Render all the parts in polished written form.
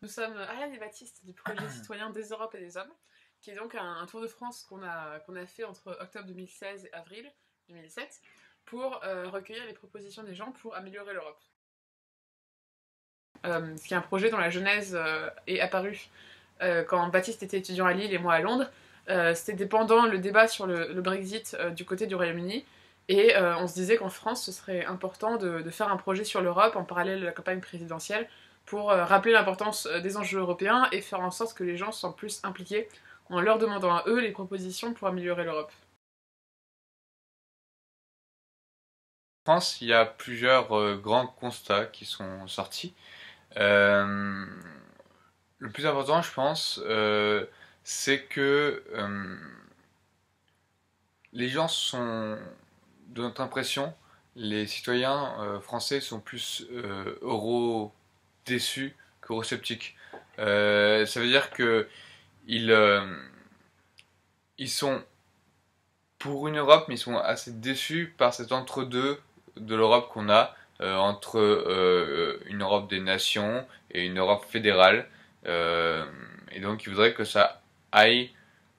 Nous sommes Ariane et Baptiste du projet citoyen des Europes et des Hommes, qui est donc un tour de France qu'on a fait entre octobre 2016 et avril 2007 pour recueillir les propositions des gens pour améliorer l'Europe. Ce qui est un projet dont la genèse est apparue quand Baptiste était étudiant à Lille et moi à Londres. C'était pendant le débat sur le Brexit du côté du Royaume-Uni. Et on se disait qu'en France, ce serait important de faire un projet sur l'Europe en parallèle de la campagne présidentielle pour rappeler l'importance des enjeux européens et faire en sorte que les gens soient plus impliqués en leur demandant à eux les propositions pour améliorer l'Europe. En France, il y a plusieurs grands constats qui sont sortis. Euh, le plus important, je pense, c'est que les gens sont, de notre impression, les citoyens français sont plus euro déçus qu'eurosceptiques. Ça veut dire que ils, ils sont pour une Europe, mais ils sont assez déçus par cet entre-deux de l'Europe qu'on a, entre une Europe des nations et une Europe fédérale. Et donc ils voudraient que ça aille,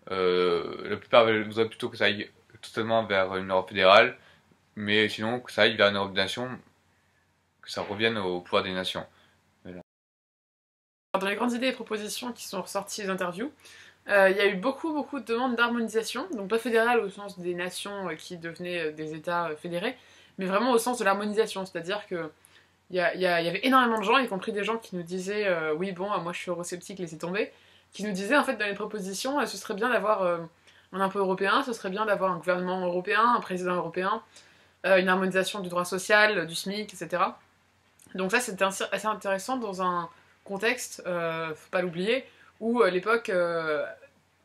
la plupart voudraient plutôt que ça aille totalement vers une Europe fédérale, mais sinon que ça aille vers une Europe des nations, que ça revienne au pouvoir des nations. Voilà. Dans les grandes idées et propositions qui sont ressorties des interviews, il y a eu beaucoup de demandes d'harmonisation, donc pas fédérale au sens des nations qui devenaient des États fédérés, mais vraiment au sens de l'harmonisation, c'est-à-dire que il y avait énormément de gens, y compris des gens qui nous disaient oui bon moi je suis eurosceptique, laissez tomber, qui nous disaient en fait dans les propositions ce serait bien d'avoir un impôt européen, ce serait bien d'avoir un gouvernement européen, un président européen, une harmonisation du droit social, du SMIC, etc. Donc ça c'était assez intéressant dans un contexte, faut pas l'oublier, où à l'époque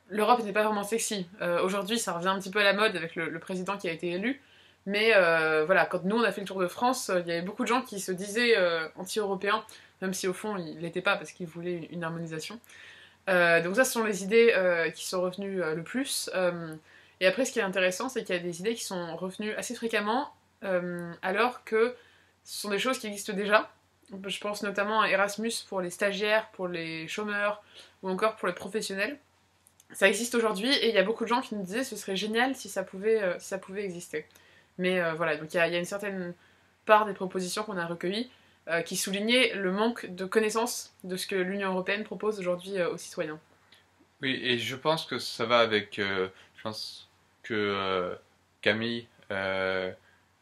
l'Europe n'était pas vraiment sexy. Aujourd'hui ça revient un petit peu à la mode avec le président qui a été élu, mais voilà, quand nous on a fait le tour de France, il y avait beaucoup de gens qui se disaient anti-européens, même si au fond ils l'étaient pas parce qu'ils voulaient une harmonisation. Donc ça ce sont les idées qui sont revenues le plus. Et après ce qui est intéressant c'est qu'il y a des idées qui sont revenues assez fréquemment, alors que ce sont des choses qui existent déjà. Je pense notamment à Erasmus pour les stagiaires, pour les chômeurs, ou encore pour les professionnels. Ça existe aujourd'hui et il y a beaucoup de gens qui nous disaient que ce serait génial si ça pouvait exister. Mais voilà, donc il y a une certaine part des propositions qu'on a recueillies qui soulignaient le manque de connaissance de ce que l'Union européenne propose aujourd'hui aux citoyens. Oui, et je pense que ça va avec, je pense que Camille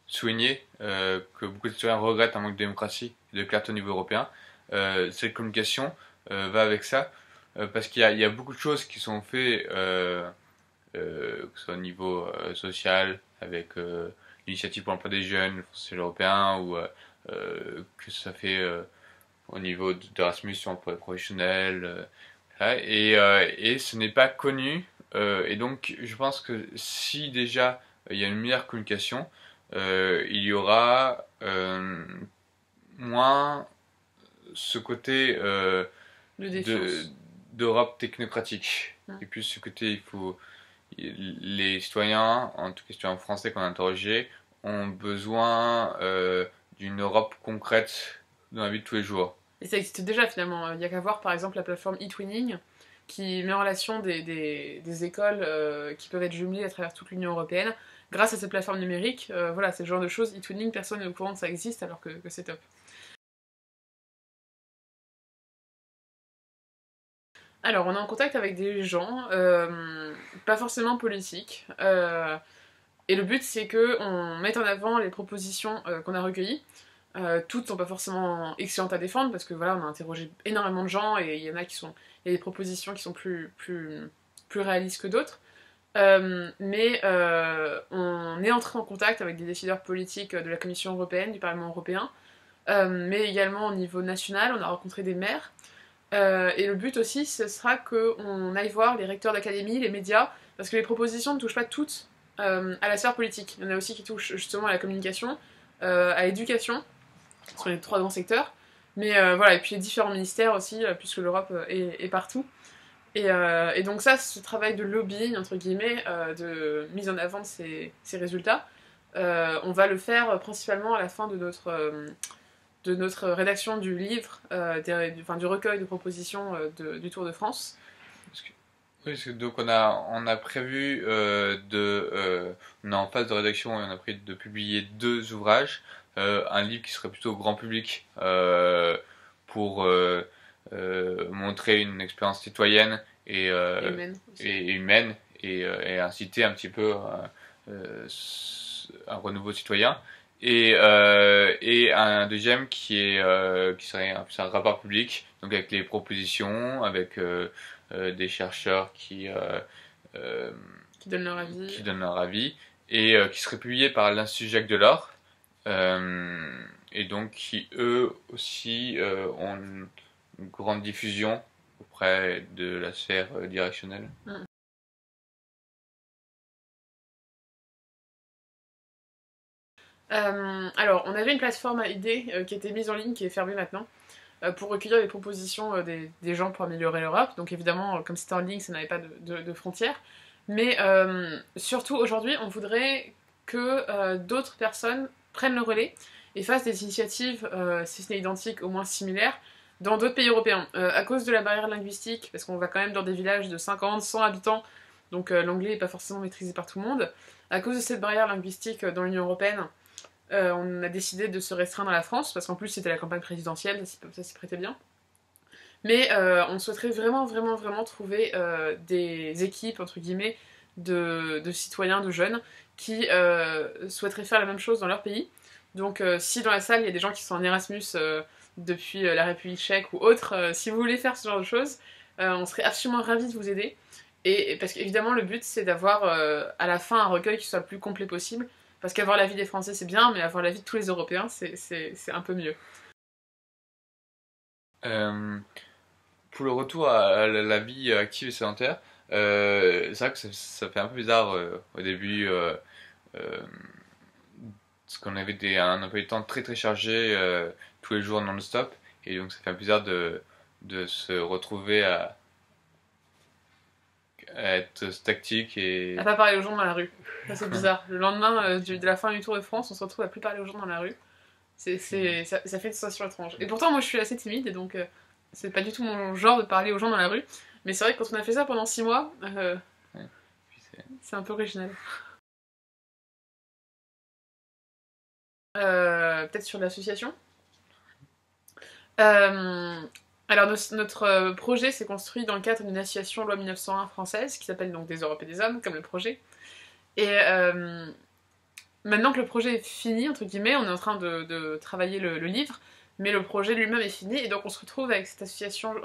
soulignait que beaucoup de citoyens regrettent un manque de démocratie et de clarté au niveau européen. Cette communication va avec ça, parce qu'il y a beaucoup de choses qui sont faites, que ce soit au niveau social, avec l'initiative pour l'emploi des jeunes, le Fonds social européen, ou que ça fait au niveau d'Erasmus pour les professionnels. Voilà. Et ce n'est pas connu. Et donc, je pense que si déjà il y a une meilleure communication, il y aura moins ce côté De défiance. d'Europe technocratique. Mm. Et plus ce côté, les citoyens, en tout cas les citoyens français qu'on a interrogés, ont besoin d'une Europe concrète dans la vie de tous les jours. Et ça existe déjà finalement. Il y a qu'à voir par exemple la plateforme eTwinning qui met en relation des écoles qui peuvent être jumelées à travers toute l'Union européenne grâce à cette plateforme numérique. Voilà, c'est le genre de choses. eTwinning, personne n'est au courant que ça existe alors que c'est top. Alors, on est en contact avec des gens, pas forcément politiques, et le but c'est qu'on mette en avant les propositions qu'on a recueillies. Toutes sont pas forcément excellentes à défendre parce que voilà, on a interrogé énormément de gens et il y en a il y a des propositions qui sont plus réalistes que d'autres. Mais on est entré en contact avec des décideurs politiques de la Commission européenne, du Parlement européen, mais également au niveau national, on a rencontré des maires. Et le but aussi, ce sera qu'on aille voir les recteurs d'académie, les médias, parce que les propositions ne touchent pas toutes à la sphère politique. Il y en a aussi qui touchent justement à la communication, à l'éducation, ce sont les trois grands secteurs. Mais voilà, et puis les différents ministères aussi, puisque l'Europe est partout. Et donc ça, ce travail de lobbying, entre guillemets, de mise en avant de ces résultats, on va le faire principalement à la fin de de notre rédaction du livre, du recueil de propositions du Tour de France. Oui, donc on a prévu on est en phase de rédaction et on a prévu de publier 2 ouvrages. Un livre qui serait plutôt grand public pour montrer une expérience citoyenne et humaine et inciter un petit peu un renouveau citoyen. Et un deuxième qui serait un rapport public, donc avec les propositions, avec des chercheurs qui donnent leur avis et qui serait publié par l'Institut Jacques Delors, et donc qui eux aussi ont une grande diffusion auprès de la sphère directionnelle. Alors, on avait une plateforme à idées qui était mise en ligne, qui est fermée maintenant, pour recueillir les propositions des gens pour améliorer l'Europe. Donc évidemment, comme c'était en ligne, ça n'avait pas de frontières. Mais surtout, aujourd'hui, on voudrait que d'autres personnes prennent le relais et fassent des initiatives, si ce n'est identique, au moins similaires, dans d'autres pays européens. À cause de la barrière linguistique, parce qu'on va quand même dans des villages de 50, 100 habitants, donc l'anglais n'est pas forcément maîtrisé par tout le monde. À cause de cette barrière linguistique dans l'Union européenne, on a décidé de se restreindre à la France, parce qu'en plus c'était la campagne présidentielle, ça s'y prêtait bien. Mais on souhaiterait vraiment trouver des équipes, entre guillemets, de citoyens, de jeunes, qui souhaiteraient faire la même chose dans leur pays. Donc si dans la salle il y a des gens qui sont en Erasmus depuis la République tchèque ou autre, si vous voulez faire ce genre de choses, on serait absolument ravis de vous aider. Et parce qu'évidemment le but c'est d'avoir à la fin un recueil qui soit le plus complet possible. Parce qu'avoir l'avis des Français c'est bien, mais avoir l'avis de tous les Européens c'est un peu mieux. Pour le retour à la vie active et sédentaire, c'est vrai que ça fait un peu bizarre au début, parce qu'on avait un emploi du temps très très chargé tous les jours non-stop, et donc ça fait un peu bizarre de se retrouver à être tactique et... À pas parler aux gens dans la rue. Ça c'est bizarre. Le lendemain de la fin du Tour de France, on se retrouve à plus parler aux gens dans la rue. Ça fait une sensation étrange. Et pourtant moi je suis assez timide, et donc c'est pas du tout mon genre de parler aux gens dans la rue. Mais c'est vrai que quand on a fait ça pendant 6 mois, c'est un peu original. Peut-être sur l'association. Alors notre projet s'est construit dans le cadre d'une association loi 1901 française qui s'appelle donc Des Europes et des Hommes, comme le projet. Et maintenant que le projet est fini, entre guillemets, on est en train de travailler le livre, mais le projet lui-même est fini, et donc on se retrouve avec cette association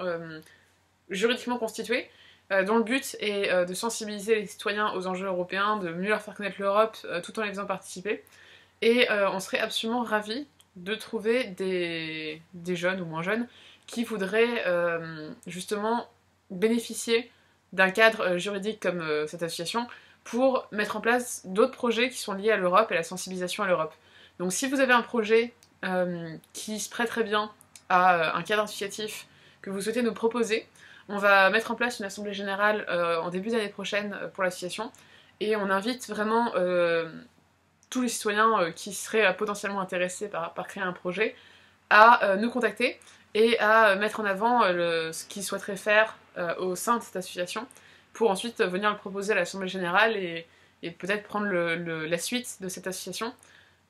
juridiquement constituée, dont le but est de sensibiliser les citoyens aux enjeux européens, de mieux leur faire connaître l'Europe tout en les faisant participer. Et on serait absolument ravis de trouver des jeunes ou moins jeunes qui voudraient justement bénéficier d'un cadre juridique comme cette association pour mettre en place d'autres projets qui sont liés à l'Europe et à la sensibilisation à l'Europe. Donc si vous avez un projet qui se prête très bien à un cadre associatif que vous souhaitez nous proposer, on va mettre en place une assemblée générale en début d'année prochaine pour l'association, et on invite vraiment tous les citoyens qui seraient potentiellement intéressés par créer un projet à nous contacter et à mettre en avant ce qu'ils souhaiteraient faire au sein de cette association, pour ensuite venir le proposer à l'Assemblée Générale et peut-être prendre la suite de cette association.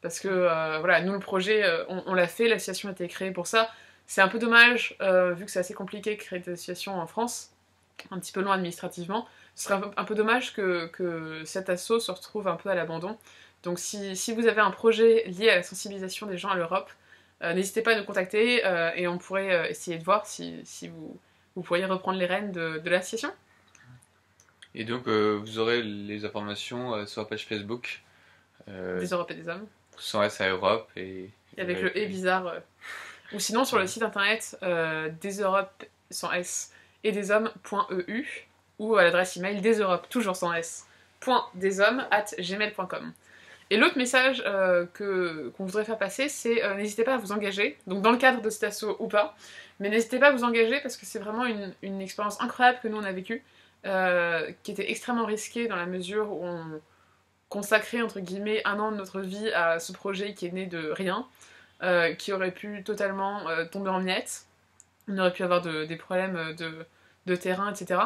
Parce que voilà, nous le projet, on l'a fait, l'association a été créée pour ça. C'est un peu dommage, vu que c'est assez compliqué de créer des associations en France, un petit peu loin administrativement, ce serait un peu dommage que cet asso se retrouve un peu à l'abandon. Donc si vous avez un projet lié à la sensibilisation des gens à l'Europe, n'hésitez pas à nous contacter et on pourrait essayer de voir si vous pourriez reprendre les rênes de l'association. Et donc vous aurez les informations sur la page Facebook Des Europes et des Hommes. Sans S à Europe et avec le « et » bizarre. Ou sinon sur le site internet des Europes sans S et des hommes.eu, ou à l'adresse email des Europes, toujours sans S, .deshommes@gmail.com. Et l'autre message qu'on voudrait faire passer, c'est n'hésitez pas à vous engager, donc dans le cadre de cet asso ou pas, mais n'hésitez pas à vous engager parce que c'est vraiment une expérience incroyable que nous on a vécue, qui était extrêmement risquée dans la mesure où on consacrait entre guillemets 1 an de notre vie à ce projet qui est né de rien. qui aurait pu totalement tomber en miettes. On aurait pu avoir des problèmes de terrain, etc.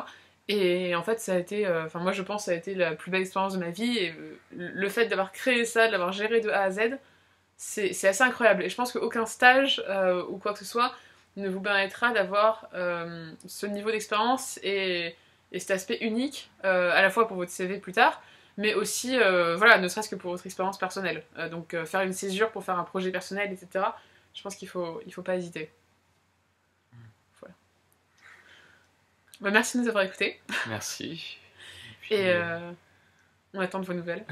Et en fait, ça a été, enfin moi je pense que ça a été la plus belle expérience de ma vie, et le fait d'avoir créé ça, de l'avoir géré de A à Z, c'est assez incroyable. Et je pense qu'aucun stage ou quoi que ce soit ne vous permettra d'avoir ce niveau d'expérience et cet aspect unique, à la fois pour votre CV plus tard, mais aussi, voilà, ne serait-ce que pour votre expérience personnelle. Donc faire une césure pour faire un projet personnel, etc. Je pense il faut pas hésiter. Voilà. Bah, merci de nous avoir écoutés. Merci. Et on attend de vos nouvelles.